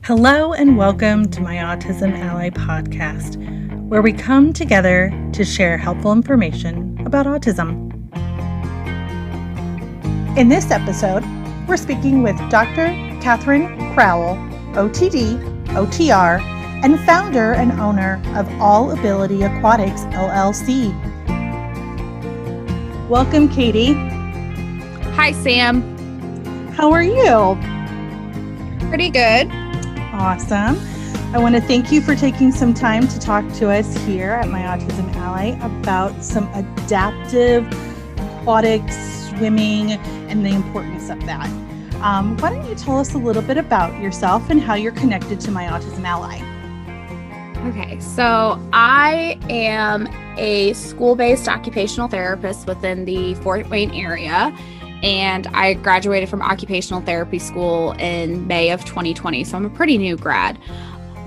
Hello and welcome to my Autism Ally podcast, where we come together to share helpful information about autism. In this episode, we're speaking with Dr. Katherine Crowell, OTD, OTR, and founder and owner of All Abilities Aquatics, LLC. Welcome, Katie. Hi, Sam. How are you? Pretty good. Awesome. I want to thank you for taking some time to talk to us here at my Autism Ally about some adaptive aquatic swimming and the importance of that. Why don't you tell us a little bit about yourself and how you're connected to my Autism Ally? Okay, so I am a school-based occupational therapist within the Fort Wayne area, and I graduated from occupational therapy school in May of 2020, so I'm a pretty new grad.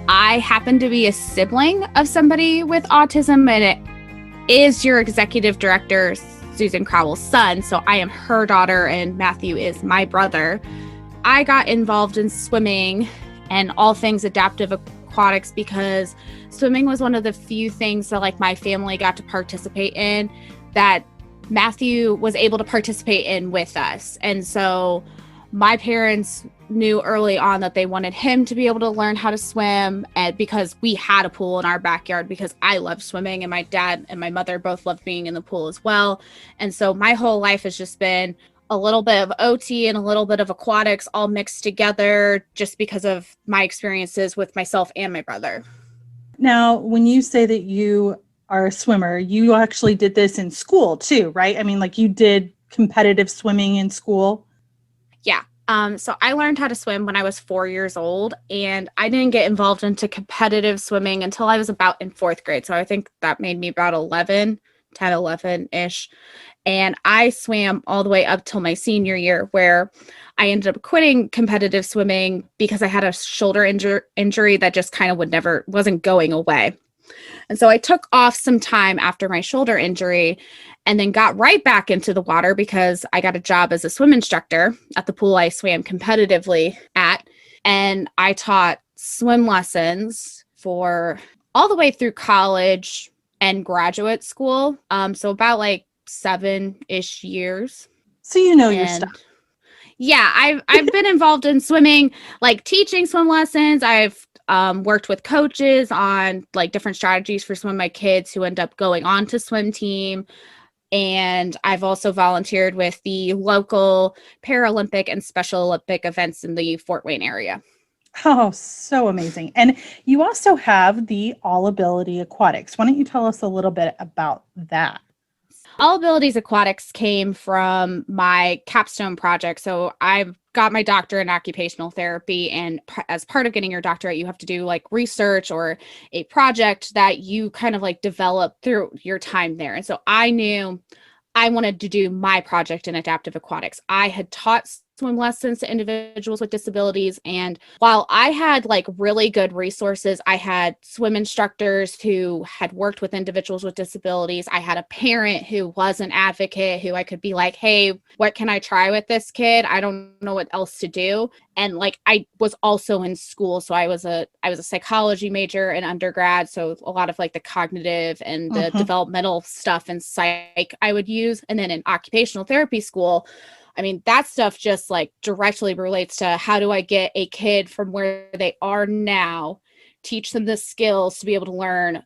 I happen to be a sibling of somebody with autism, and it is your executive director, Susan Crowell's son, so I am her daughter, and Matthew is my brother. I got involved in swimming and all things adaptive aquatics because swimming was one of the few things that my family got to participate in that Matthew was able to participate in with us. And so my parents knew early on that they wanted him to be able to learn how to swim, and because we had a pool in our backyard, because I love swimming and my dad and my mother both love being in the pool as well. And so my whole life has just been a little bit of OT and a little bit of aquatics all mixed together just because of my experiences with myself and my brother. Now, when you say that you are a swimmer, you actually did this in school too, right? I mean, you did competitive swimming in school. Yeah. So I learned how to swim when I was 4 years old, and I didn't get involved into competitive swimming until I was about in fourth grade. So I think that made me about 11-ish. And I swam all the way up till my senior year, where I ended up quitting competitive swimming because I had a shoulder injury that just kind of wasn't going away. And so I took off some time after my shoulder injury and then got right back into the water because I got a job as a swim instructor at the pool I swam competitively at. And I taught swim lessons for all the way through college and graduate school. So about 7-ish years. So you know your stuff. Yeah, I've been involved in swimming, teaching swim lessons. I've worked with coaches on different strategies for some of my kids who end up going on to swim team. And I've also volunteered with the local Paralympic and Special Olympic events in the Fort Wayne area. Oh, so amazing. And you also have the All Abilities Aquatics. Why don't you tell us a little bit about that? All Abilities Aquatics came from my capstone project. So I've got my doctorate in occupational therapy, and as part of getting your doctorate, you have to do research or a project that you kind of develop through your time there. And so I knew I wanted to do my project in adaptive aquatics. I had taught swim lessons to individuals with disabilities, and while I had really good resources, I had swim instructors who had worked with individuals with disabilities. I had a parent who was an advocate who I could be like, hey, what can I try with this kid? I don't know what else to do. And I was also in school, so I was a psychology major in undergrad, so a lot of the cognitive and the developmental stuff and psych I would use. And then in occupational therapy school, I mean, that stuff just directly relates to how do I get a kid from where they are now, teach them the skills to be able to learn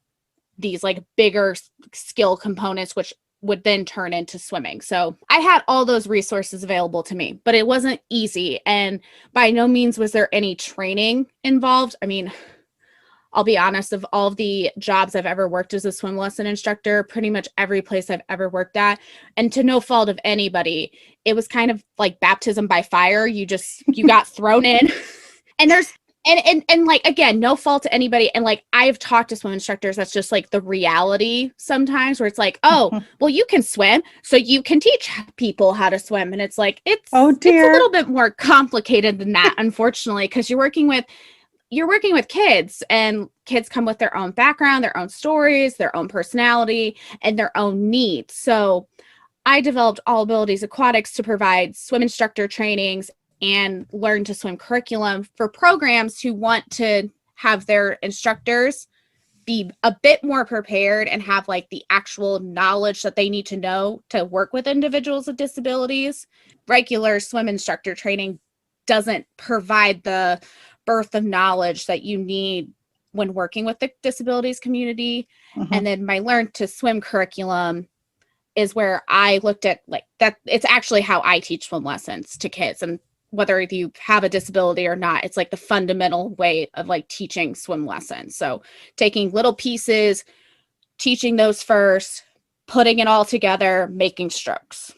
these bigger skill components, which would then turn into swimming. So I had all those resources available to me, but it wasn't easy. And by no means was there any training involved. I mean, I'll be honest, of all of the jobs I've ever worked as a swim lesson instructor, pretty much every place I've ever worked at, and to no fault of anybody, it was kind of like baptism by fire. You got thrown in. And there's and again, no fault to anybody. And I've talked to swim instructors, that's just the reality sometimes, where it's oh, well, you can swim, so you can teach people how to swim. And it's it's oh dear, it's a little bit more complicated than that, unfortunately, because you're working with kids, and kids come with their own background, their own stories, their own personality, and their own needs. So I developed All Abilities Aquatics to provide swim instructor trainings and learn to swim curriculum for programs who want to have their instructors be a bit more prepared and have like the actual knowledge that they need to know to work with individuals with disabilities. Regular swim instructor training doesn't provide the birth of knowledge that you need when working with the disabilities community. And then my Learn to Swim curriculum is where I looked at like that. It's actually how I teach swim lessons to kids. And whether you have a disability or not, it's like the fundamental way of like teaching swim lessons. So taking little pieces, teaching those first, putting it all together, making strokes.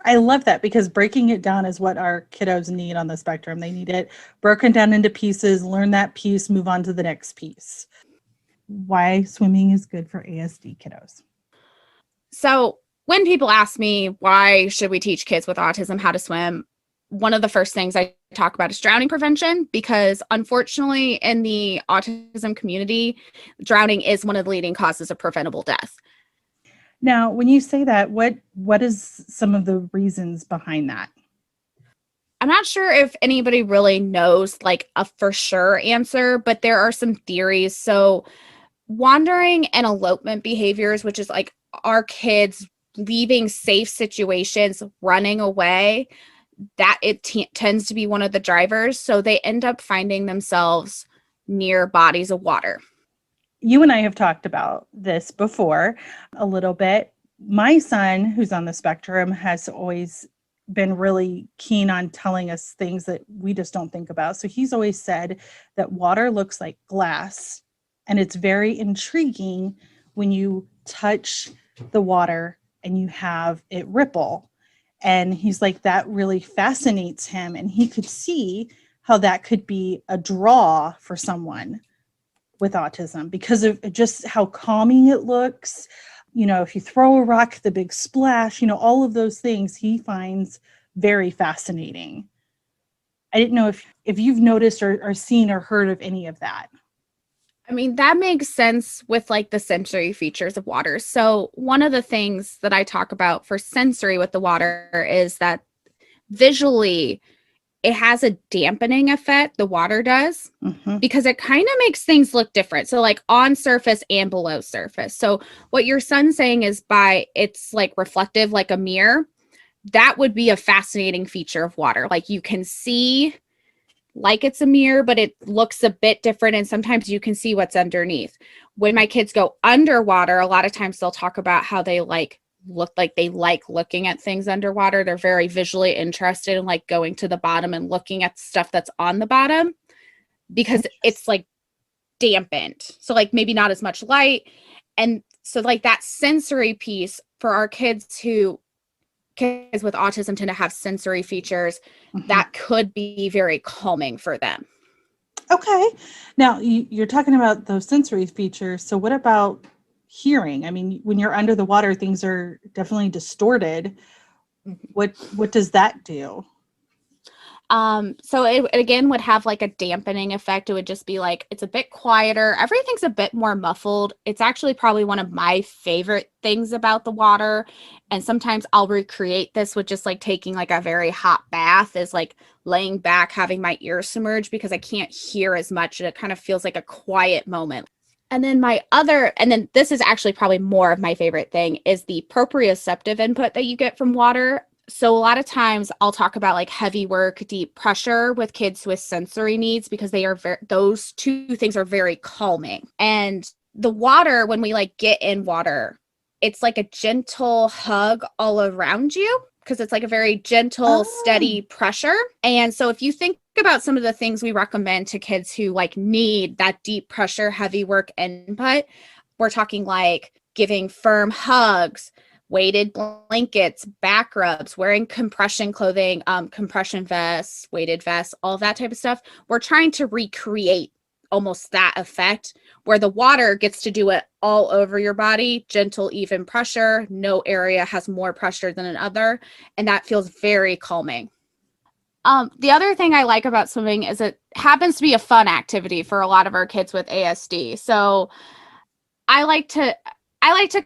I love that, because breaking it down is what our kiddos need on the spectrum. They need it broken down into pieces, learn that piece, move on to the next piece. Why swimming is good for ASD kiddos. So when people ask me, why should we teach kids with autism how to swim? One of the first things I talk about is drowning prevention, because unfortunately in the autism community, drowning is one of the leading causes of preventable death. Now, when you say that, what is some of the reasons behind that? I'm not sure if anybody really knows like a for sure answer, but there are some theories. So wandering and elopement behaviors, which is like our kids leaving safe situations, running away, that it tends to be one of the drivers. So they end up finding themselves near bodies of water. You and I have talked about this before a little bit. My son, who's on the spectrum, has always been really keen on telling us things that we just don't think about. So he's always said that water looks like glass, and it's very intriguing when you touch the water and you have it ripple. And he's like, that really fascinates him. And he could see how that could be a draw for someone with autism because of just how calming it looks. You know, if you throw a rock, the big splash, you know, all of those things he finds very fascinating. I didn't know if you've noticed or seen or heard of any of that. I mean, that makes sense with like the sensory features of water. So one of the things that I talk about for sensory with the water is that visually it has a dampening effect, the water does, because it kind of makes things look different. So like on surface and below surface. So what your son's saying is it's like reflective, like a mirror. That would be a fascinating feature of water. Like you can see like it's a mirror, but it looks a bit different. And sometimes you can see what's underneath. When my kids go underwater, a lot of times they'll talk about how they look like they like looking at things underwater. They're very visually interested in like going to the bottom and looking at stuff that's on the bottom because it's like dampened. So like maybe not as much light. And so like that sensory piece for our kids with autism tend to have sensory features that could be very calming for them. Okay. Now you're talking about those sensory features. So what about hearing? I mean, when you're under the water, things are definitely distorted. What does that do? So it again would have like a dampening effect. It would just be like, it's a bit quieter. Everything's a bit more muffled. It's actually probably one of my favorite things about the water. And sometimes I'll recreate this with just like taking like a very hot bath, is like laying back, having my ears submerged because I can't hear as much. And it kind of feels like a quiet moment. And then this is actually probably more of my favorite thing is the proprioceptive input that you get from water. So a lot of times I'll talk about like heavy work, deep pressure with kids with sensory needs because those two things are very calming. And the water, when we like get in water, it's like a gentle hug all around you because it's like a very gentle, steady pressure. And so if you think about some of the things we recommend to kids who like need that deep pressure, heavy work input, we're talking like giving firm hugs, weighted blankets, back rubs, wearing compression clothing, compression vests, weighted vests, all of that type of stuff. We're trying to recreate almost that effect where the water gets to do it all over your body, gentle, even pressure. No area has more pressure than another. And that feels very calming. The other thing I like about swimming is it happens to be a fun activity for a lot of our kids with ASD. So I like to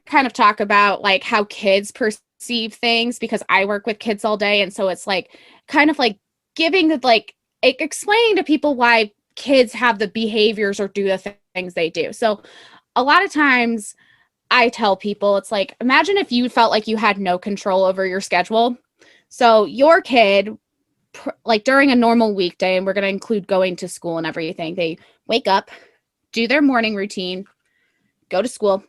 kind of talk about like how kids perceive things because I work with kids all day. And so it's like kind of like giving the explaining to people why kids have the behaviors or do the things they do. So a lot of times I tell people, it's like, imagine if you felt like you had no control over your schedule. So your kid, like during a normal weekday, and we're going to include going to school and everything, they wake up, do their morning routine, go to school,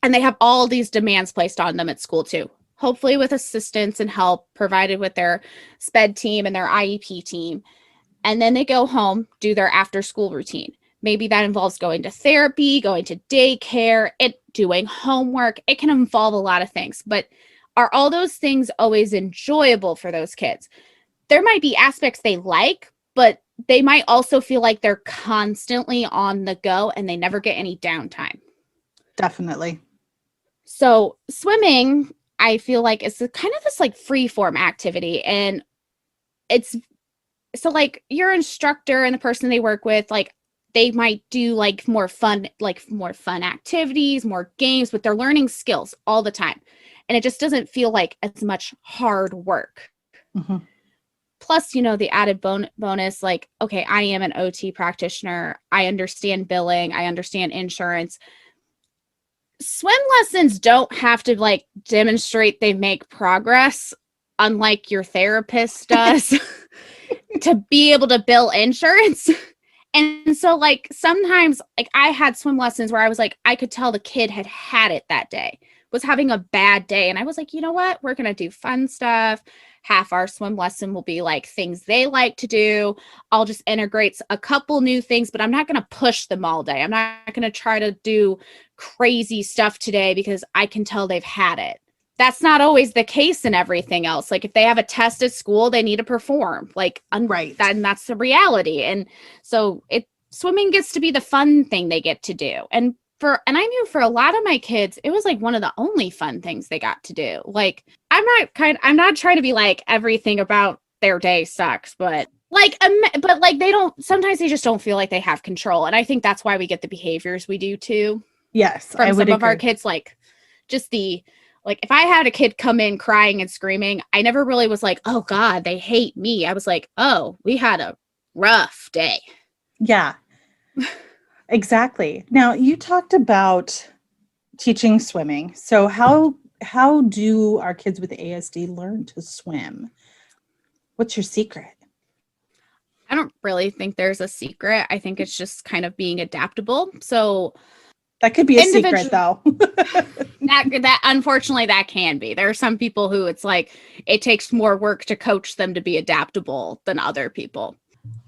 and they have all these demands placed on them at school too, hopefully with assistance and help provided with their SPED team and their IEP team. And then they go home, do their after school routine. Maybe that involves going to therapy, going to daycare, doing homework. It can involve a lot of things, but are all those things always enjoyable for those kids? There might be aspects they like, but they might also feel like they're constantly on the go and they never get any downtime. Definitely. So swimming, I feel like it's kind of this like free form activity. And it's so like your instructor and the person they work with, like they might do like more fun activities, more games, but they're learning skills all the time. And it just doesn't feel like as much hard work. Mm-hmm. Plus, the added bonus, like, okay, I am an OT practitioner. I understand billing. I understand insurance. Swim lessons don't have to like demonstrate they make progress, unlike your therapist does, to be able to bill insurance. And so like sometimes like I had swim lessons where I was like, I could tell the kid had it that day, was having a bad day. And I was like, you know what? We're going to do fun stuff. Half our swim lesson will be like things they like to do. I'll just integrate a couple new things, but I'm not going to push them all day. I'm not going to try to do crazy stuff today because I can tell they've had it. That's not always the case in everything else. Like if they have a test at school, they need to perform. Like right. And that's the reality. And so swimming gets to be the fun thing they get to do. And I knew for a lot of my kids, it was like one of the only fun things they got to do. Like I'm not trying to be like everything about their day sucks, but they don't, sometimes they just don't feel like they have control. And I think that's why we get the behaviors we do too. Yes. From some of our kids, like just like if I had a kid come in crying and screaming, I never really was like, oh God, they hate me. I was like, oh, we had a rough day. Yeah, exactly. Now you talked about teaching swimming. So how do our kids with ASD learn to swim? What's your secret? I don't really think there's a secret. I think it's just kind of being adaptable. So that could be a secret though. that unfortunately that can be. There are some people who it's like it takes more work to coach them to be adaptable than other people.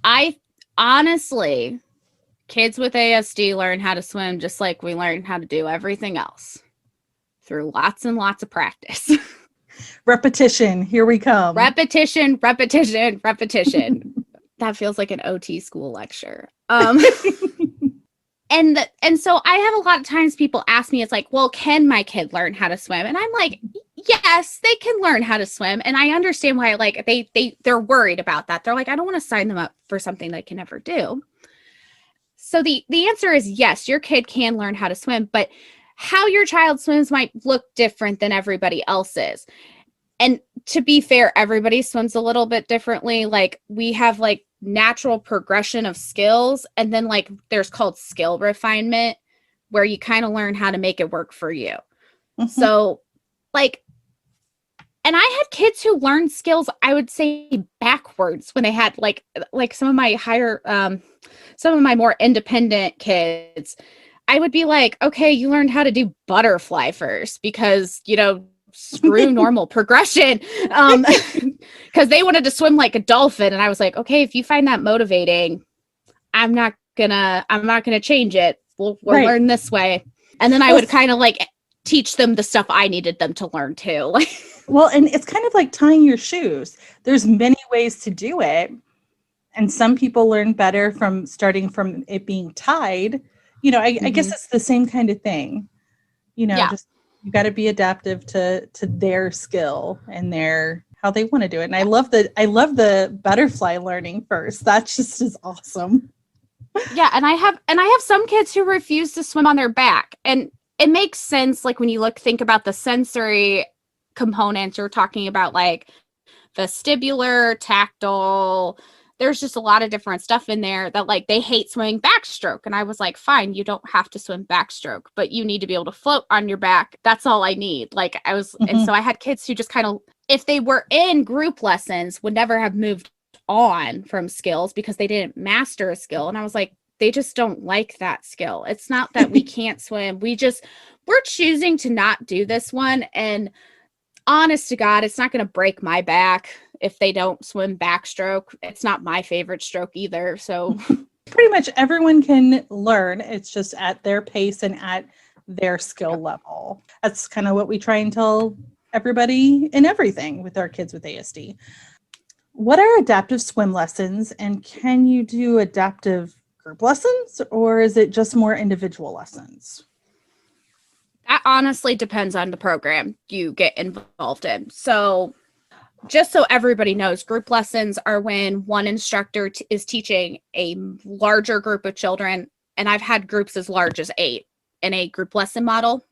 I honestly, kids with ASD learn how to swim just like we learn how to do everything else, through lots and lots of practice. Repetition, here we come. Repetition. That feels like an OT school lecture. And so I have a lot of times people ask me, it's like, well, can my kid learn how to swim? And I'm like, yes, they can learn how to swim. And I understand why, like, they're worried about that. They're like, I don't want to sign them up for something they can never do. So the answer is yes, your kid can learn how to swim, but how your child swims might look different than everybody else's. And to be fair, everybody swims a little bit differently. Like we have like natural progression of skills. And then like there's called skill refinement, where you kind of learn how to make it work for you. Mm-hmm. So like, and I had kids who learned skills, I would say backwards when they had like some of my some of my more independent kids. I would be like, okay, you learned how to do butterfly first because, screw normal progression. Because they wanted to swim like a dolphin. And I was like, okay, if you find that motivating, I'm not gonna change it. We'll learn this way. And then I would kind of like teach them the stuff I needed them to learn too. Well, and it's kind of like tying your shoes. There's many ways to do it. And some people learn better from starting from it being tied. I guess it's the same kind of thing. Just you got to be adaptive to their skill and how they want to do it. And I love the butterfly learning first. That just is awesome. Yeah, and I have some kids who refuse to swim on their back, and it makes sense. Like when you think about the sensory components, you're talking about like vestibular, tactile. There's just a lot of different stuff in there that like they hate swimming backstroke. And I was like, fine, you don't have to swim backstroke, but you need to be able to float on your back. That's all I need. Like and so I had kids who just kind of, if they were in group lessons, would never have moved on from skills because they didn't master a skill. And I was like, they just don't like that skill. It's not that we can't swim. We're choosing to not do this one. And honest to God, it's not going to break my back if they don't swim backstroke. It's not my favorite stroke either. So pretty much everyone can learn. It's just at their pace and at their skill level. That's kind of what we try and tell everybody in everything with our kids with ASD. What are adaptive swim lessons, and can you do adaptive group lessons, or is it just more individual lessons? That honestly depends on the program you get involved in. So just so everybody knows, group lessons are when one instructor is teaching a larger group of children, and I've had groups as large as 8 in a group lesson model.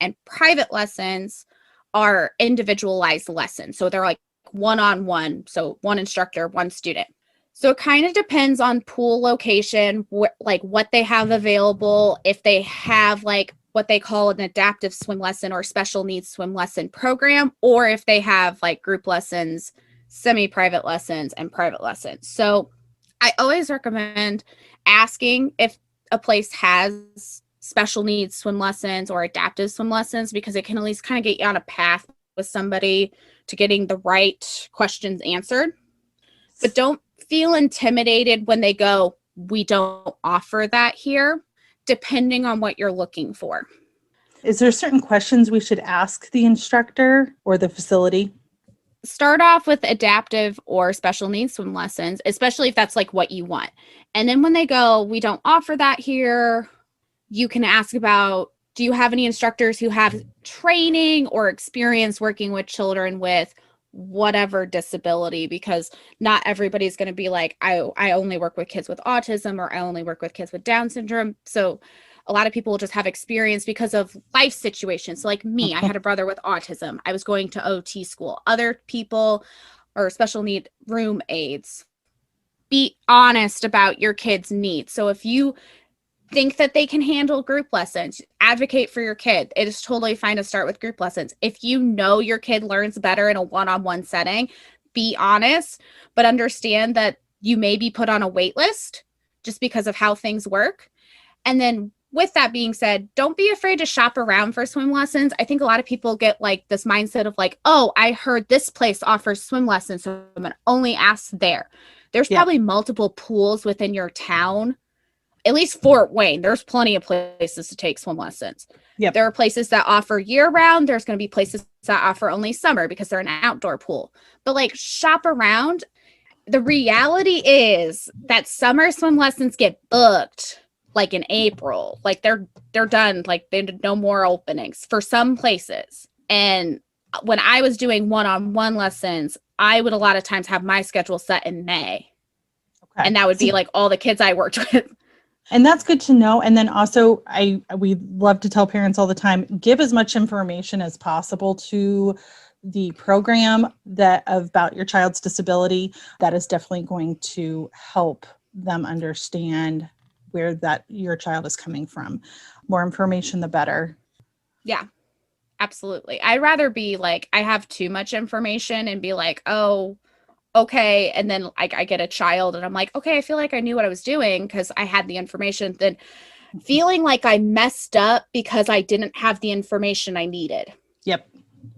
And private lessons are individualized lessons. So they're like one-on-one, so one instructor, one student. So it kind of depends on pool location, like what they have available, if they have like what they call an adaptive swim lesson or special needs swim lesson program, or if they have like group lessons, semi-private lessons, and private lessons. So I always recommend asking if a place has special needs swim lessons or adaptive swim lessons, because it can at least kind of get you on a path with somebody to getting the right questions answered. But don't feel intimidated when they go, we don't offer that here, depending on what you're looking for. Is there certain questions we should ask the instructor or the facility? Start off with adaptive or special needs swim lessons, especially if that's like what you want. And then when they go, we don't offer that here, you can ask about, do you have any instructors who have training or experience working with children with whatever disability? Because not everybody's going to be like, I only work with kids with autism, or I only work with kids with Down syndrome. So a lot of people will just have experience because of life situations. So like me, I had a brother with autism. I was going to OT school. Other people or special need room aides. Be honest about your kids' needs. So if you think that they can handle group lessons, advocate for your kid. It is totally fine to start with group lessons. If you know your kid learns better in a one-on-one setting, be honest, but understand that you may be put on a wait list just because of how things work. And then with that being said, don't be afraid to shop around for swim lessons. I think a lot of people get like this mindset of like, oh, I heard this place offers swim lessons, so I'm going to only ask there. There's probably multiple pools within your town. At least Fort Wayne, there's plenty of places to take swim lessons. Yep. There are places that offer year round. There's going to be places that offer only summer because they're an outdoor pool. But like, shop around. The reality is that summer swim lessons get booked like in April. Like they're done. Like there's no more openings for some places. And when I was doing one-on-one lessons, I would a lot of times have my schedule set in May. Okay. And that would be like all the kids I worked with. And that's good to know. And then also, we love to tell parents all the time, give as much information as possible to the program about your child's disability. That is definitely going to help them understand where your child is coming from. More information, the better. Yeah, absolutely. I'd rather be like, I have too much information and be like, oh, okay. And then I get a child and I'm like, okay, I feel like I knew what I was doing because I had the information. Then feeling like I messed up because I didn't have the information I needed. Yep,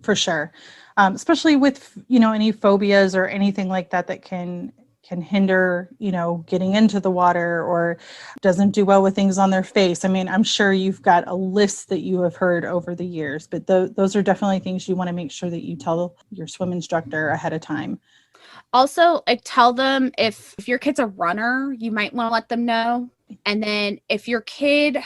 for sure. Especially with, any phobias or anything like that can hinder, getting into the water, or doesn't do well with things on their face. I mean, I'm sure you've got a list that you have heard over the years, but those are definitely things you want to make sure that you tell your swim instructor ahead of time. Also, tell them if your kid's a runner, you might want to let them know. And then if your kid,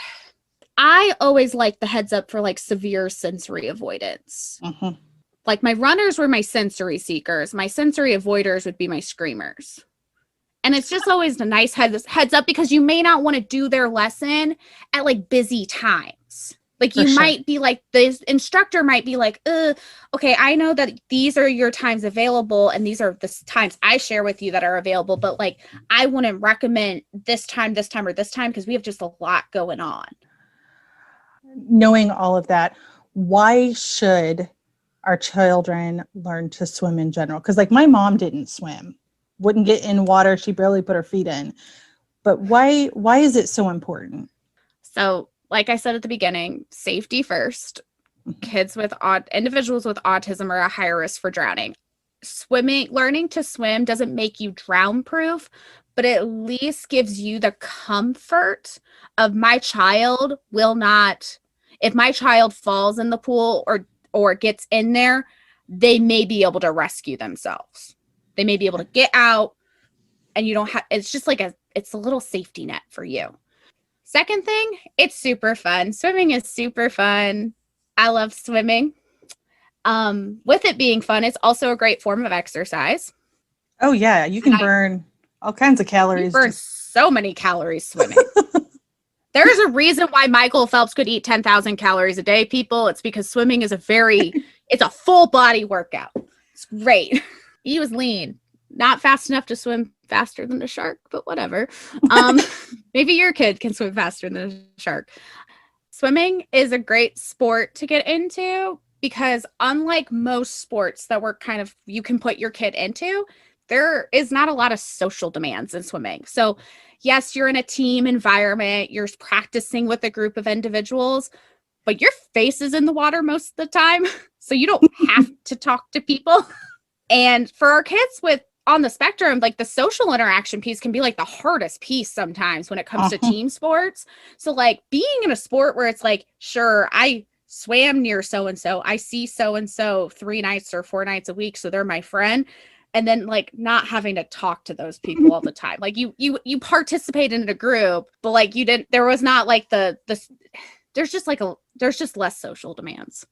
I always like the heads up for like severe sensory avoidance. Mm-hmm. Like my runners were my sensory seekers. My sensory avoiders would be my screamers. And it's just always a nice heads up because you may not want to do their lesson at like busy times. Like For you sure. might be like, the instructor might be like, okay, I know that these are your times available and these are the times I share with you that are available, but like I wouldn't recommend this time, or this time because we have just a lot going on. Knowing all of that, why should our children learn to swim in general? Because like my mom didn't swim, wouldn't get in water. She barely put her feet in. But why is it so important? So like I said at the beginning, safety first. Mhm. Individuals with autism are a higher risk for drowning. Learning to swim doesn't make you drown proof, but at least gives you the comfort of my child will not, if my child falls in the pool or gets in there, they may be able to rescue themselves. They may be able to get out and you don't have, it's just like it's a little safety net for you. Second thing, it's super fun. Swimming is super fun. I love swimming. With it being fun, it's also a great form of exercise. Oh yeah, you can burn all kinds of You calories burn just so many calories swimming. There is a reason why Michael Phelps could eat 10,000 calories a day, people. It's because swimming is it's a full body workout. It's great. He was lean, not fast enough to swim faster than a shark, but whatever. Maybe your kid can swim faster than a shark. Swimming is a great sport to get into because unlike most sports that you can put your kid into, there is not a lot of social demands in swimming. So yes, you're in a team environment, you're practicing with a group of individuals, but your face is in the water most of the time. So you don't have to talk to people. And for our kids on the spectrum, like the social interaction piece can be like the hardest piece sometimes when it comes to team sports. So like being in a sport where it's like, sure, I swam near so-and-so, I see so-and-so 3 nights or 4 nights a week, so they're my friend. And then like not having to talk to those people all the time. Like you participated in a group, but like there was not like there's just less social demands.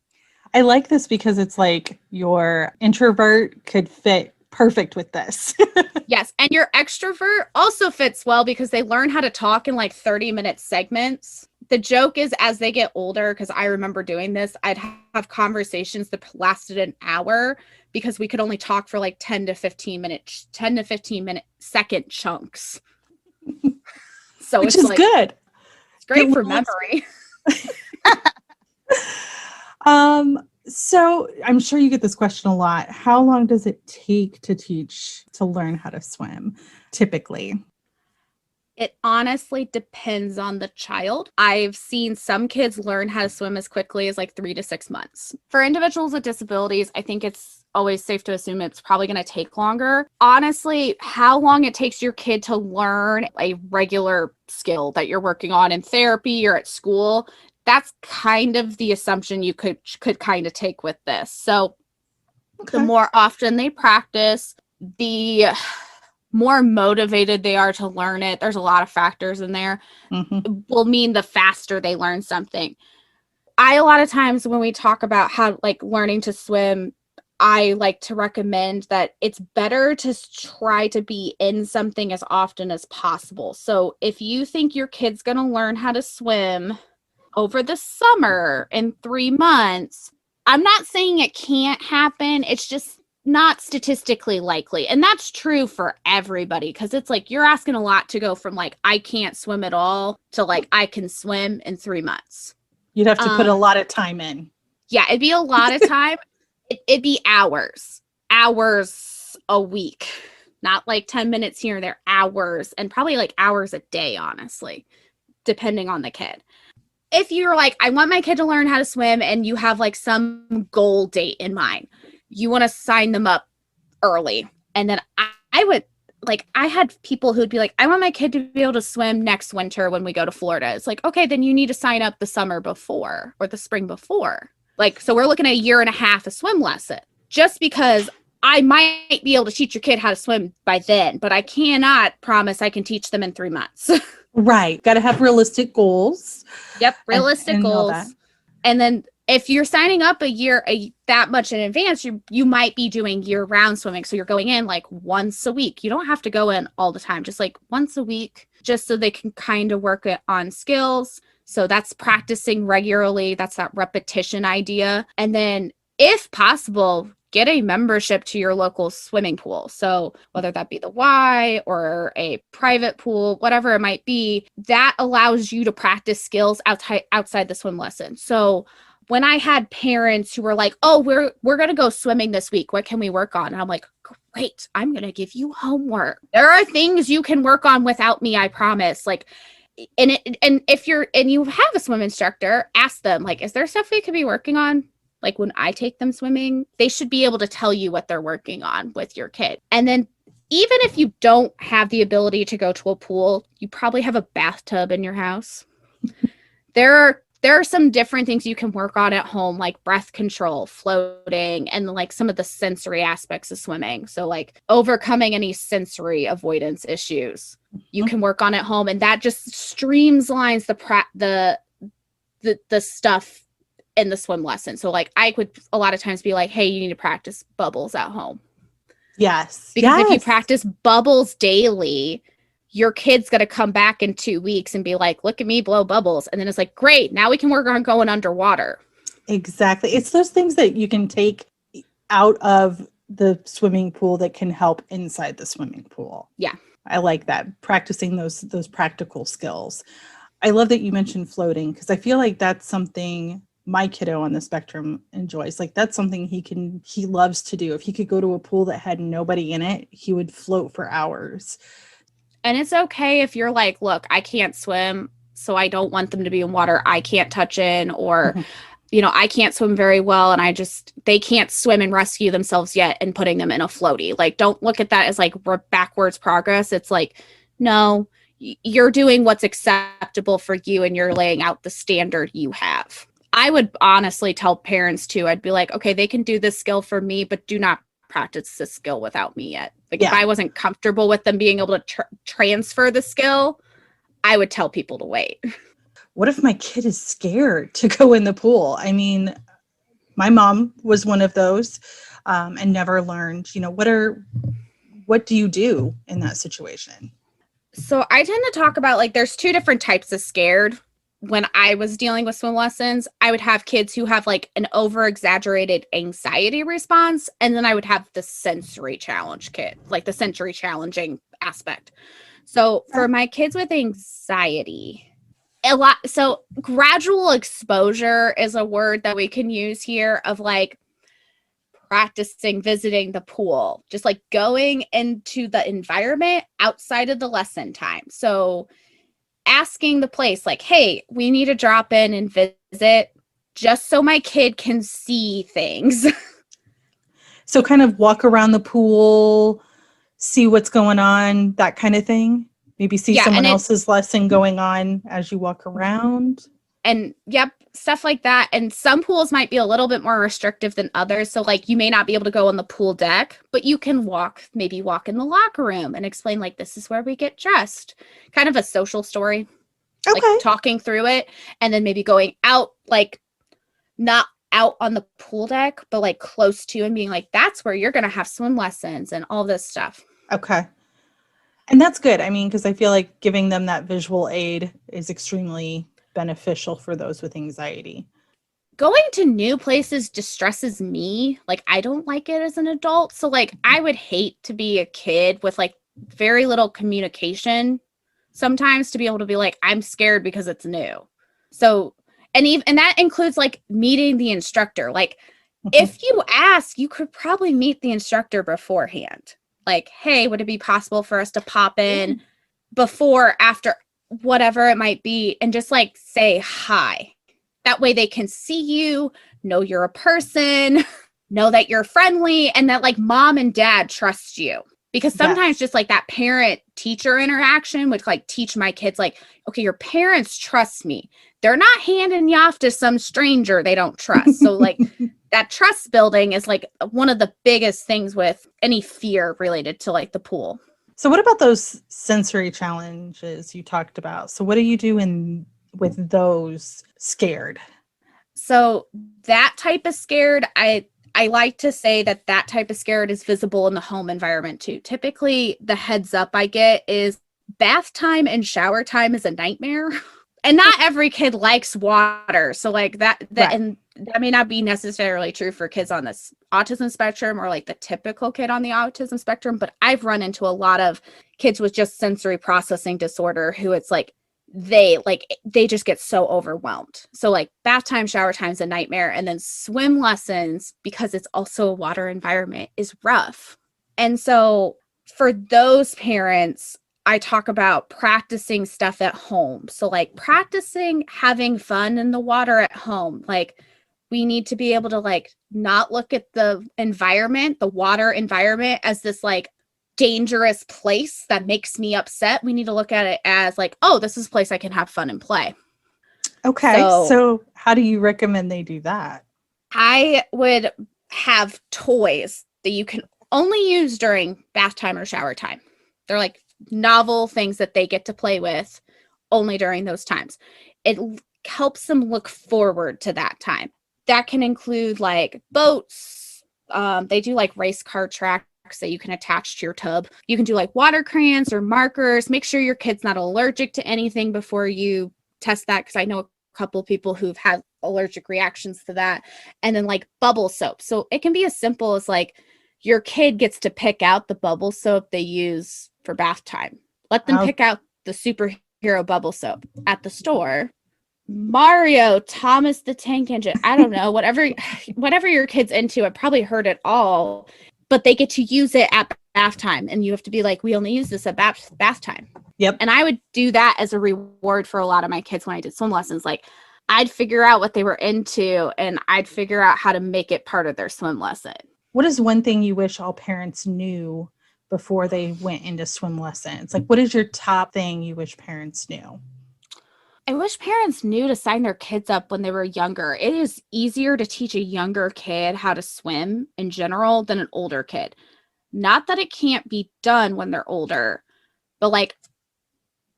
I like this because it's like your introvert could fit perfect with this. Yes. And your extrovert also fits well because they learn how to talk in like 30-minute segments. The joke is as they get older, because I remember doing this, I'd have conversations that lasted an hour because we could only talk for like 10 to 15 minute second chunks. So Which it's is like, good. it's great for memory. So I'm sure you get this question a lot. How long does it take to learn how to swim typically? It honestly depends on the child. I've seen some kids learn how to swim as quickly as like 3 to 6 months. For individuals with disabilities, I think it's always safe to assume it's probably going to take longer. Honestly, how long it takes your kid to learn a regular skill that you're working on in therapy or at school, that's kind of the assumption you could kind of take with this. So the more often they practice, the more motivated they are to learn it. There's a lot of factors in there. Will mean the faster they learn something. A lot of times when we talk about how like learning to swim, I like to recommend that it's better to try to be in something as often as possible. So if you think your kid's going to learn how to swim over the summer in 3 months, I'm not saying it can't happen. It's just not statistically likely. And that's true for everybody because it's like you're asking a lot to go from like, I can't swim at all to like, I can swim in 3 months. You'd have to put a lot of time in. Yeah, it'd be a lot of time. It'd be hours a week, not like 10 minutes here and there, hours, and probably like hours a day, honestly, depending on the kid. If you're like, I want my kid to learn how to swim and you have like some goal date in mind, you want to sign them up early. And then I would like, I had people who'd be like, I want my kid to be able to swim next winter when we go to Florida. It's like, okay, then you need to sign up the summer before or the spring before. Like, so we're looking at 1.5 years of swim lesson just because I might be able to teach your kid how to swim by then, but I cannot promise I can teach them in 3 months. Right. Got to have realistic goals. Yep. Realistic goals. And then if you're signing up that much in advance, you might be doing year-round swimming. So you're going in like once a week. You don't have to go in all the time, just like once a week, just so they can kind of work it on skills. So that's practicing regularly. That's that repetition idea. And then if possible, get a membership to your local swimming pool. So whether that be the Y or a private pool, whatever it might be, that allows you to practice skills outside the swim lesson. So when I had parents who were like, oh, we're going to go swimming this week, what can we work on? And I'm like, great, I'm going to give you homework. There are things you can work on without me, I promise. Like, and if you have a swim instructor, ask them, like, is there stuff we could be working on? Like when I take them swimming, they should be able to tell you what they're working on with your kid. And then even if you don't have the ability to go to a pool, you probably have a bathtub in your house. There are some different things you can work on at home, like breath control, floating, and like some of the sensory aspects of swimming. So like overcoming any sensory avoidance issues you can work on at home. And that just streamlines the stuff in the swim lesson. So like I would a lot of times be like, hey, you need to practice bubbles at home. Yes. Because if you practice bubbles daily, your kid's going to come back in 2 weeks and be like, look at me blow bubbles. And then it's like, great, now we can work on going underwater. Exactly. It's those things that you can take out of the swimming pool that can help inside the swimming pool. Yeah. I like that. Practicing those practical skills. I love that you mentioned floating because I feel like that's something my kiddo on the spectrum enjoys. Like that's something he loves to do. If he could go to a pool that had nobody in it, he would float for hours. And it's okay if you're like, look, I can't swim, so I don't want them to be in water I can't touch in, or, I can't swim very well and they can't swim and rescue themselves yet and putting them in a floaty. Like, don't look at that as like backwards progress. It's like, no, you're doing what's acceptable for you and you're laying out the standard you have. I would honestly tell parents too, I'd be like, okay, they can do this skill for me, but do not practice this skill without me yet. Like if I wasn't comfortable with them being able to transfer the skill, I would tell people to wait. What if my kid is scared to go in the pool? I mean, my mom was one of those and never learned, what do you do in that situation? So I tend to talk about like, there's two different types of scared. When I was dealing with swim lessons, I would have kids who have like an over exaggerated anxiety response. And then I would have the sensory challenge kid, like the sensory challenging aspect. So for my kids with anxiety, so gradual exposure is a word that we can use here of like practicing visiting the pool, just like going into the environment outside of the lesson time. So asking the place like, hey, we need to drop in and visit just so my kid can see things. So kind of walk around the pool, see what's going on, that kind of thing. Maybe see someone else's lesson going on as you walk around. And stuff like that. And some pools might be a little bit more restrictive than others. So like you may not be able to go on the pool deck, but you can walk in the locker room and explain like, this is where we get dressed. Kind of a social story. Okay. Like talking through it and then maybe going out, like not out on the pool deck, but like close to and being like, that's where you're going to have swim lessons and all this stuff. Okay. And that's good. I mean, because I feel like giving them that visual aid is extremely beneficial for those with anxiety. Going to new places distresses me. Like, I don't like it as an adult. So like, I would hate to be a kid with like very little communication sometimes to be able to be like, I'm scared because it's new. So, and that includes like meeting the instructor. Like if you ask, you could probably meet the instructor beforehand. Like, hey, would it be possible for us to pop in before, after, whatever it might be, and just like say hi. That way they can see you, know you're a person, know that you're friendly, and that like mom and dad trust you. Because sometimes just like that parent teacher interaction would like teach my kids like, okay, your parents trust me. They're not handing you off to some stranger they don't trust. So like that trust building is like one of the biggest things with any fear related to like the pool. So what about those sensory challenges you talked about? So what do you do with those scared? So that type of scared, I like to say that type of scared is visible in the home environment too. Typically, the heads up I get is bath time and shower time is a nightmare. And not every kid likes water. So like Right. and that may not be necessarily true for kids on this autism spectrum or like the typical kid on the autism spectrum. But I've run into a lot of kids with just sensory processing disorder who it's like they just get so overwhelmed. So like bath time, shower time's a nightmare. And then swim lessons, because it's also a water environment, is rough. And so for those parents, I talk about practicing stuff at home. So like practicing having fun in the water at home. Like we need to be able to like not look at the environment, the water environment, as this like dangerous place that makes me upset. We need to look at it as like, oh, this is a place I can have fun and play. Okay. So how do you recommend they do that? I would have toys that you can only use during bath time or shower time. They're like novel things that they get to play with only during those times. It helps them look forward to that time. That can include like boats. They do like race car tracks that you can attach to your tub. You can do like water crayons or markers. Make sure your kid's not allergic to anything before you test that, because I know a couple of people who've had allergic reactions to that. And then like bubble soap. So it can be as simple as like your kid gets to pick out the bubble soap they use for bath time. Let them pick out the superhero bubble soap at the store. Mario, Thomas the Tank Engine, I don't know, whatever your kid's into. I've probably heard it all, but they get to use it at bath time, and you have to be like, we only use this at bath time. Yep. And I would do that as a reward for a lot of my kids when I did swim lessons. Like I'd figure out what they were into and I'd figure out how to make it part of their swim lesson. What is one thing you wish all parents knew before they went into swim lessons? Like, what is your top thing you wish parents knew? I wish parents knew to sign their kids up when they were younger. It is easier to teach a younger kid how to swim in general than an older kid. Not that it can't be done when they're older, but like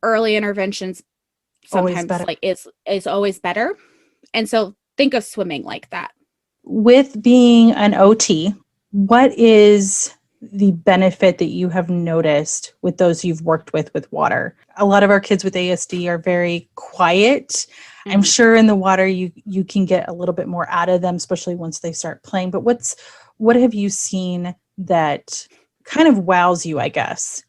early interventions sometimes like is always better. And so think of swimming like that. With being an OT, what is the benefit that you have noticed with those you've worked with water? A lot of our kids with ASD are very quiet. Mm-hmm. I'm sure in the water you can get a little bit more out of them, especially once they start playing. But what have you seen that kind of wows you, I guess?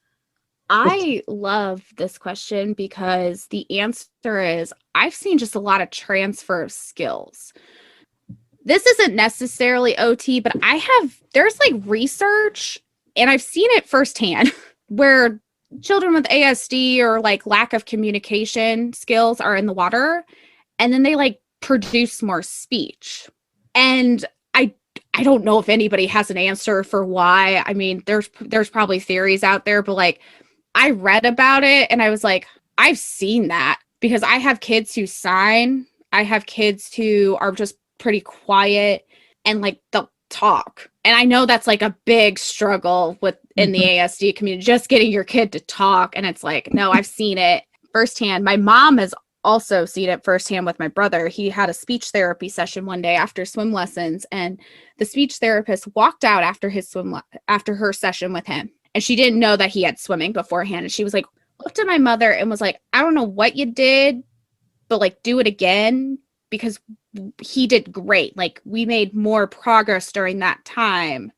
I love this question because the answer is I've seen just a lot of transfer of skills. This isn't necessarily OT, but there's like research, and I've seen it firsthand where children with ASD or like lack of communication skills are in the water, and then they like produce more speech. And I don't know if anybody has an answer for why. I mean, there's probably theories out there, but like I read about it and I was like, I've seen that, because I have kids who sign. I have kids who are just pretty quiet and like they'll talk. And I know that's like a big struggle in the ASD community, just getting your kid to talk. And it's like, no, I've seen it firsthand. My mom has also seen it firsthand with my brother. He had a speech therapy session one day after swim lessons, and the speech therapist walked out after her session with him. And she didn't know that he had swimming beforehand. And she was like, looked at my mother and was like, I don't know what you did, but like do it again, because he did great. Like we made more progress during that time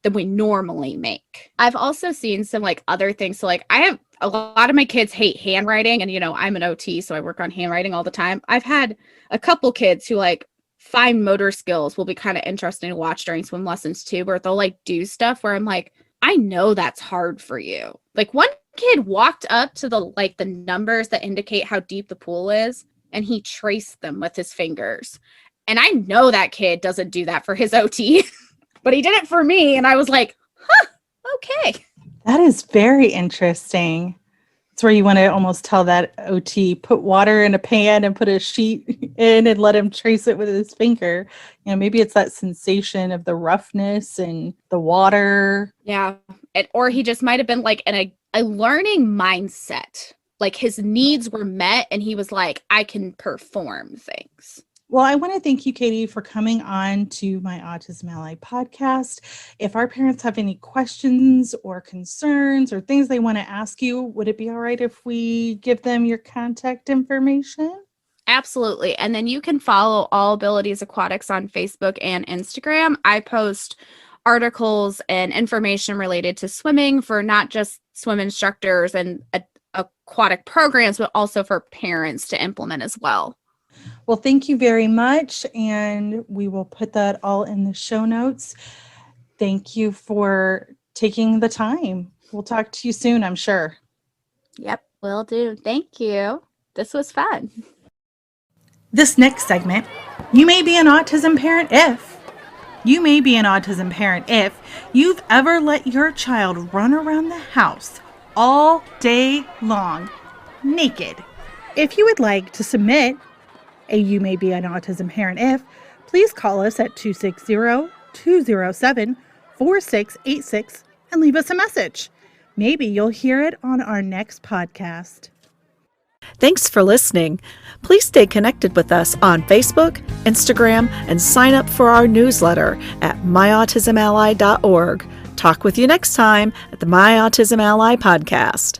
than we normally make. I've also seen some like other things. So like I have a lot of my kids hate handwriting, and I'm an OT, so I work on handwriting all the time. I've had a couple kids who like fine motor skills will be kind of interesting to watch during swim lessons too, where they'll like do stuff where I'm like, I know that's hard for you. Like one kid walked up to the numbers that indicate how deep the pool is, and he traced them with his fingers. And I know that kid doesn't do that for his OT, but he did it for me. And I was like, okay. That is very interesting. It's where you want to almost tell that OT, put water in a pan and put a sheet in and let him trace it with his finger. Maybe it's that sensation of the roughness and the water. Yeah. Or he just might have been like in a learning mindset. Like his needs were met and he was like, I can perform things. Well, I want to thank you, Katie, for coming on to my Autism Ally podcast. If our parents have any questions or concerns or things they want to ask you, would it be all right if we give them your contact information? Absolutely. And then you can follow All Abilities Aquatics on Facebook and Instagram. I post articles and information related to swimming for not just swim instructors and aquatic programs, but also for parents to implement as well. Well, thank you very much. And we will put that all in the show notes. Thank you for taking the time. We'll talk to you soon, I'm sure. Yep, will do. Thank you. This was fun. This next segment, you may be an autism parent if you've ever let your child run around the house all day long, naked. If you would like to submit a You May Be an Autism Parent If, please call us at 260-207-4686 and leave us a message. Maybe you'll hear it on our next podcast. Thanks for listening. Please stay connected with us on Facebook, Instagram, and sign up for our newsletter at myautismally.org. Talk with you next time at the My Autism Ally podcast.